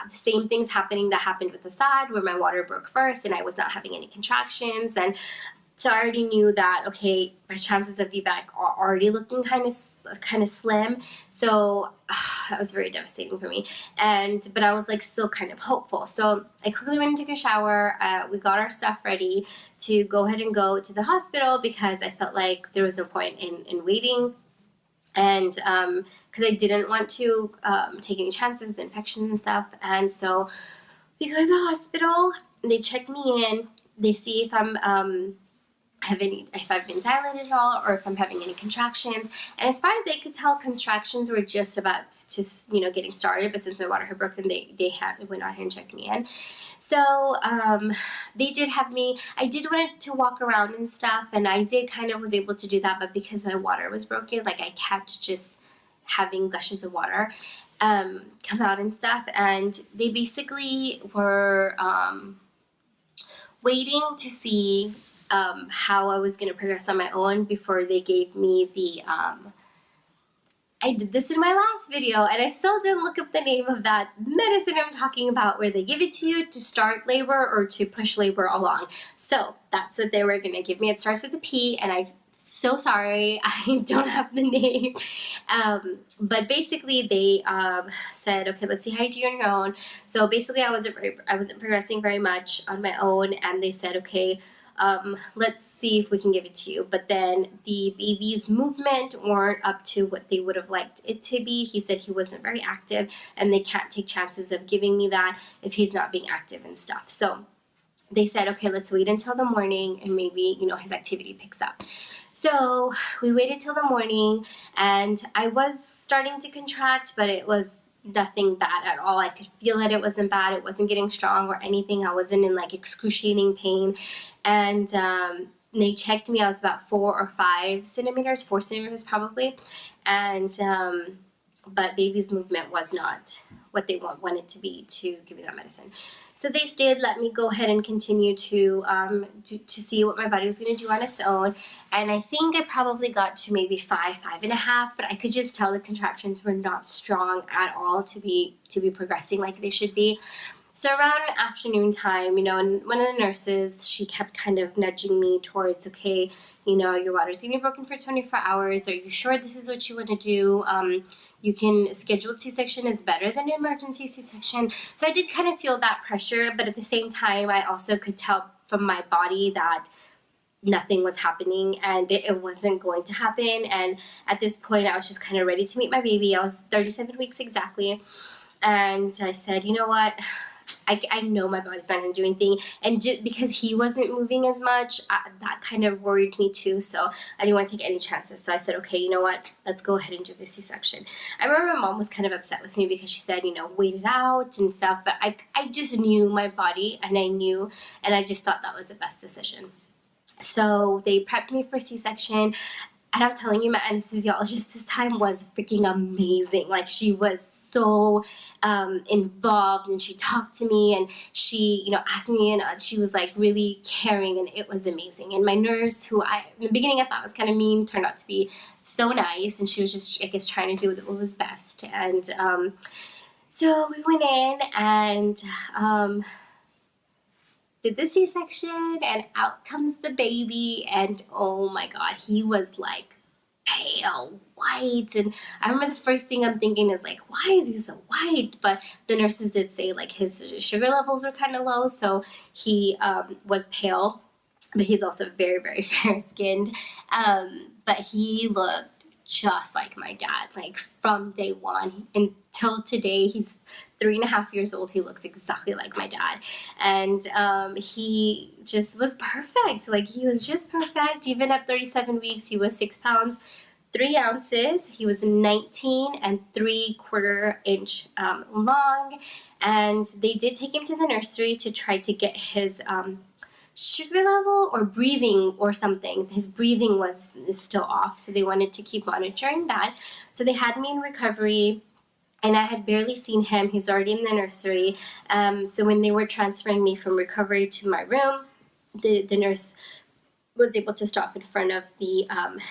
the same things happening that happened with Assad, where my water broke first and I was not having any contractions. And so I already knew that, okay, my chances of VBAC are already looking kind of slim. So that was very devastating for me. But I was like still kind of hopeful. So I quickly went and took a shower. We got our stuff ready to go ahead and go to the hospital because I felt like there was no point in waiting. And because I didn't want to take any chances with infections and stuff. And so we go to the hospital. They check me in. They see if if I've been dilated at all or if I'm having any contractions. And as far as they could tell, contractions were just about just, getting started. But since my water had broken, they went out here and checked me in. So they did have me, I did want to walk around and stuff, and I did kind of was able to do that, but because my water was broken, like I kept just having gushes of water come out and stuff. And they basically were waiting to see how I was going to progress on my own before they gave me the, I did this in my last video and I still didn't look up the name of that medicine I'm talking about, where they give it to you to start labor or to push labor along. So that's what they were going to give me. It starts with a P, and I'm so sorry, I don't have the name. But basically they said, okay, let's see how you do on your own. So basically I wasn't progressing very much on my own, and they said, okay, let's see if we can give it to you. But then the baby's movement weren't up to what they would have liked it to be. He said he wasn't very active, and they can't take chances of giving me that if he's not being active and stuff. So they said, okay, let's wait until the morning and maybe, his activity picks up. So we waited till the morning, and I was starting to contract, but it was nothing bad at all. I could feel it. It wasn't bad. It wasn't getting strong or anything. I wasn't in like excruciating pain. And they checked me. I was about 4 or 5 centimeters, 4 centimeters probably. And but baby's movement was not what they wanted to be to give me that medicine. So they did let me go ahead and continue to see what my body was going to do on its own. And I think I probably got to maybe 5, 5.5, but I could just tell the contractions were not strong at all to be progressing like they should be. So around afternoon time, and one of the nurses, she kept kind of nudging me towards, okay, your water's going to be broken for 24 hours. Are you sure this is what you want to do? You can schedule C-section is better than an emergency C-section. So I did kind of feel that pressure, but at the same time, I also could tell from my body that nothing was happening and it wasn't going to happen. And at this point, I was just kind of ready to meet my baby. I was 37 weeks exactly. And I said, you know what? I know my body's not going to do anything. And just because he wasn't moving as much, that kind of worried me too. So I didn't want to take any chances. So I said, okay, you know what? Let's go ahead and do the C-section. I remember my mom was kind of upset with me because she said, wait it out and stuff. But I just knew my body, and I just thought that was the best decision. So they prepped me for C-section. And I'm telling you, my anesthesiologist this time was freaking amazing. Like, she was so involved, and she talked to me, and she, asked me, and she was like really caring, and it was amazing. And my nurse, who in the beginning I thought was kind of mean, turned out to be so nice, and she was just, I guess, trying to do what was best. And so we went in and did the C-section, and out comes the baby, and oh my God, he was like pale white. And I remember the first thing I'm thinking is like, why is he so white? But the nurses did say like his sugar levels were kind of low, so he was pale, but he's also very, very fair skinned. But he looked just like my dad, like from day one until today. He's 3.5 years old. He looks exactly like my dad. And he just was perfect. Like, he was just perfect. Even at 37 weeks, he was 6 pounds, 3 ounces. He was 19 3/4 inch long. And they did take him to the nursery to try to get his sugar level or breathing or something. His breathing is still off, so they wanted to keep monitoring that. So they had me in recovery, and I had barely seen him. He's already in the nursery. So when they were transferring me from recovery to my room, the nurse was able to stop in front of the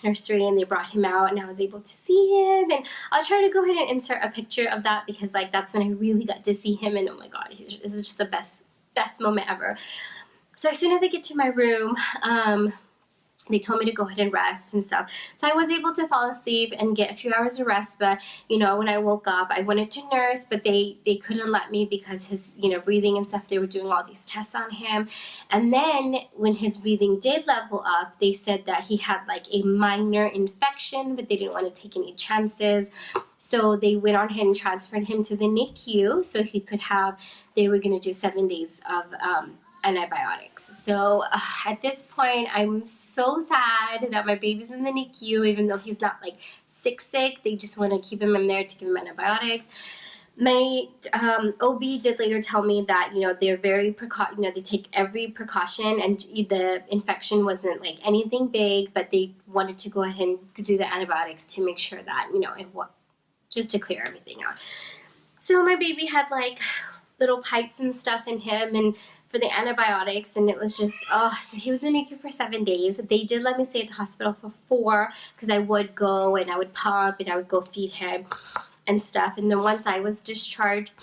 nursery, and they brought him out, and I was able to see him. And I'll try to go ahead and insert a picture of that, because like that's when I really got to see him, and oh my god, this is just the best moment ever. So as soon as I get to my room, they told me to go ahead and rest and stuff. So I was able to fall asleep and get a few hours of rest. But, you know, when I woke up, I wanted to nurse, but they couldn't let me because his, you know, breathing and stuff, they were doing all these tests on him. And then when his breathing did level up, they said that he had like a minor infection, but they didn't want to take any chances. So they went on ahead and transferred him to the NICU so he could have, they were going to do 7 days of antibiotics. So at this point, I'm so sad that my baby's in the NICU, even though he's not like sick. They just want to keep him in there to give him antibiotics. My OB did later tell me that, you know, they're very they take every precaution, and the infection wasn't like anything big, but they wanted to go ahead and do the antibiotics to make sure that, you know, just to clear everything out. So my baby had like little pipes and stuff in him, and for the antibiotics, and it was just, so he was in the NICU for 7 days. They did let me stay at the hospital for 4, because I would go and I would pump and I would go feed him and stuff. And then once I was discharged,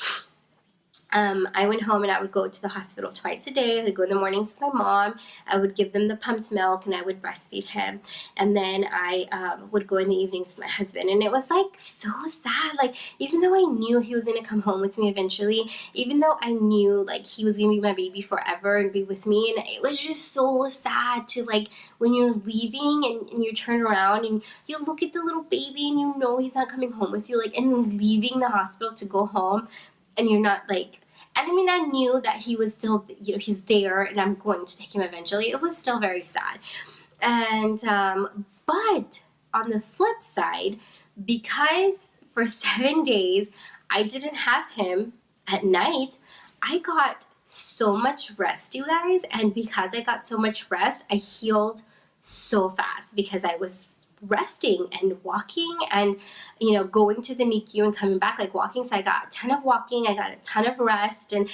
I went home, and I would go to the hospital twice a day. I would go in the mornings with my mom. I would give them the pumped milk, and I would breastfeed him. And then I would go in the evenings with my husband. And it was like so sad. Like, even though I knew he was going to come home with me eventually, even though I knew like he was going to be my baby forever and be with me, and it was just so sad to, like, when you're leaving and you turn around and you look at the little baby and you know he's not coming home with you, like, and leaving the hospital to go home, and you're not like, and I mean, I knew that he was still, you know, he's there, and I'm going to take him eventually. It was still very sad. And, but on the flip side, because for 7 days I didn't have him at night, I got so much rest, you guys. And because I got so much rest, I healed so fast because I was resting and walking and, you know, going to the NICU and coming back, like walking. So I got a ton of walking, I got a ton of rest, and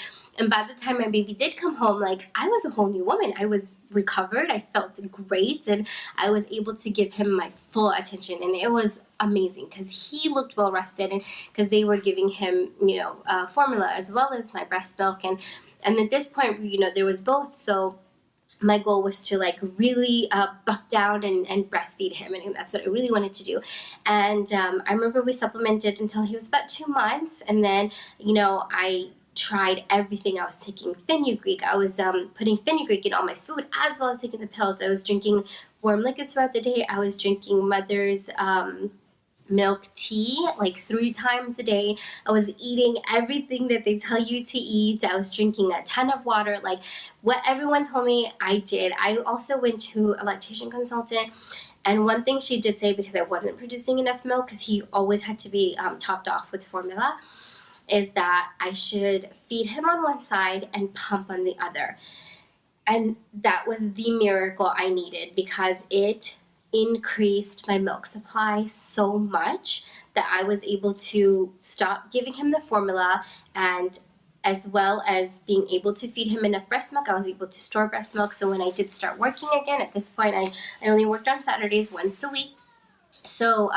by the time my baby did come home, like, I was a whole new woman. I was recovered, I felt great, and I was able to give him my full attention, and it was amazing because he looked well rested, and because they were giving him, you know, formula as well as my breast milk, and at this point, you know, there was both. So my goal was to, like, really buck down and breastfeed him, and that's what I really wanted to do. And I remember we supplemented until he was about 2 months, and then, you know, I tried everything. I was taking fenugreek. I was putting fenugreek in all my food, as well as taking the pills. I was drinking warm liquids throughout the day. I was drinking mother's milk tea like 3 times a day. I was eating everything that they tell you to eat. I was drinking a ton of water. Like, what everyone told me, I did. I also went to a lactation consultant, and one thing she did say, because I wasn't producing enough milk, because he always had to be topped off with formula, is that I should feed him on one side and pump on the other. And that was the miracle I needed, because it increased my milk supply so much that I was able to stop giving him the formula, and as well as being able to feed him enough breast milk, I was able to store breast milk. So when I did start working again, at this point I only worked on Saturdays once a week. So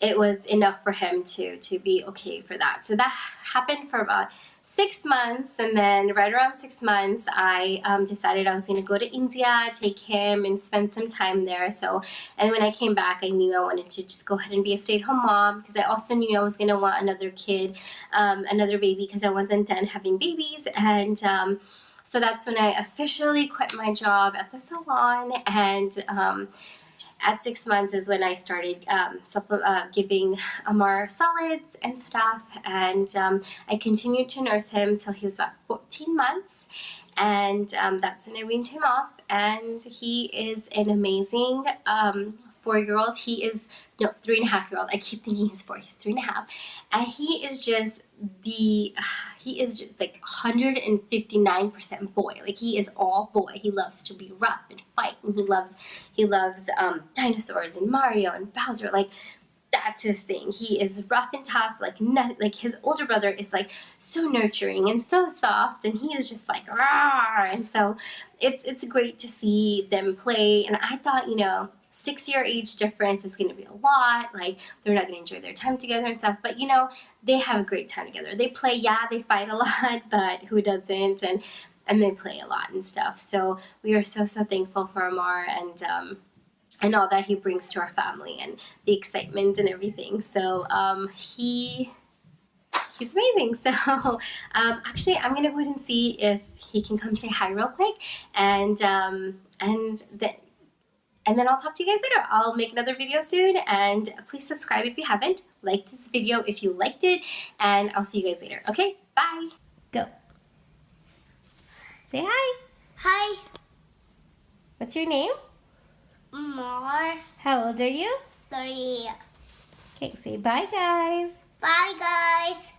it was enough for him to be okay for that. So that happened for about 6 months, and then right around 6 months, I decided I was going to go to India, take him, and spend some time there. So, and when I came back, I knew I wanted to just go ahead and be a stay-at-home mom, because I also knew I was going to want another kid, another baby, because I wasn't done having babies. And so that's when I officially quit my job at the salon, and at 6 months is when I started giving Amar solids and stuff, and I continued to nurse him till he was about 14 months, and that's when I weaned him off, and he is an amazing 4-year-old. He is, no, 3.5-year-old. I keep thinking he's 4. He's 3.5, and he is just like 159% boy. Like, he is all boy. He loves to be rough and fight, and he loves dinosaurs and Mario and Bowser. Like, that's his thing. He is rough and tough, like his older brother is like so nurturing and so soft, and he is just like rah. And so it's great to see them play. And I thought, 6-year age difference is going to be a lot. Like, they're not going to enjoy their time together and stuff. But they have a great time together. They play, yeah, they fight a lot, but who doesn't? And they play a lot and stuff. So we are so thankful for Amar and all that he brings to our family and the excitement and everything. So he's amazing. So actually, I'm gonna go ahead and see if he can come say hi real quick, and then I'll talk to you guys later. I'll make another video soon, and please subscribe if you haven't. Like this video if you liked it, and I'll see you guys later. Okay, bye. Go. Say hi. Hi. What's your name? More. How old are you? 3. Okay, say bye, guys. Bye, guys.